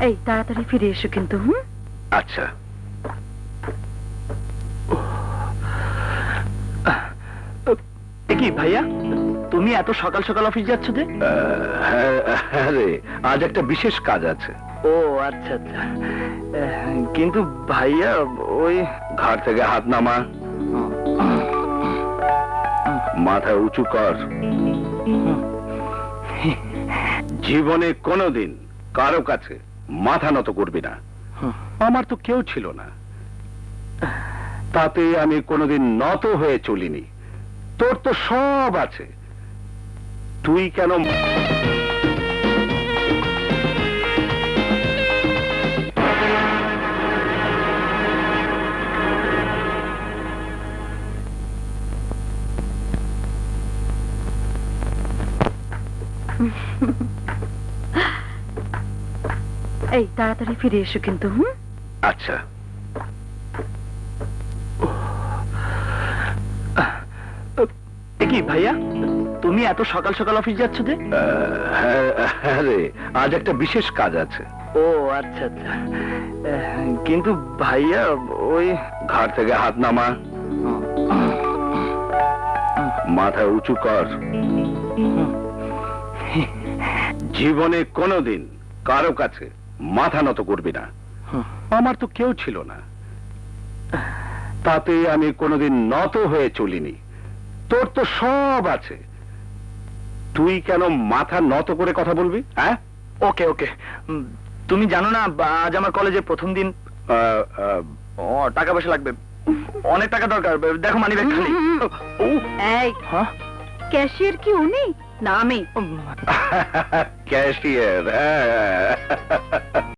এই তাড়াতাড়ি ফিরে এসো কিন্তু। হুম, আচ্ছা। কি ভাইয়া, তুমি এত সকাল সকাল অফিস যাচ্ছ যে? হ্যাঁ রে, আজ একটা বিশেষ কাজ আছে। ও আচ্ছা আচ্ছা। কিন্তু ভাইয়া ওই ঘাট থেকে হাত নামা, মাথা উঁচু কর। জীবনে কোনোদিন কারো কাছে মাথা নত করবি না। আমার তো কেউ ছিল না, তাতে আমি কোনোদিন নত হয়ে চলিনি। তোর তো সব আছে, তুই কেন? এই তাড়াতাড়ি ফিরে এসো কিন্তু। হুম, আচ্ছা। কি ভাইয়া, তুমি এত সকাল সকাল অফিস যাচ্ছ যে? হ্যাঁ রে, আজ একটা বিশেষ কাজ আছে। ও আচ্ছা আচ্ছা। কিন্তু ভাইয়া ওই ঘাট থেকে হাত নামা, মাথা উঁচু কর। জীবনে কোনোদিন কারো কাছে মাথা নত করবি না। আমার তো কেউ ছিল না, তাতে আমি কোনোদিন নত হয়ে চলিনি। তোর তো সব আছে, তুই কেন মাথা নত করে কথা বলবি? হ্যাঁ, ওকে ওকে। তুমি জানো না আজ আমার কলেজের প্রথম দিন। টাকা পয়সা লাগবে, অনেক টাকা দরকার। দেখো মানি ব্যাগ খালি। এই হ্যাঁ, ক্যাশিয়ার কি উনি না আমি? ক্যাশিয়ার।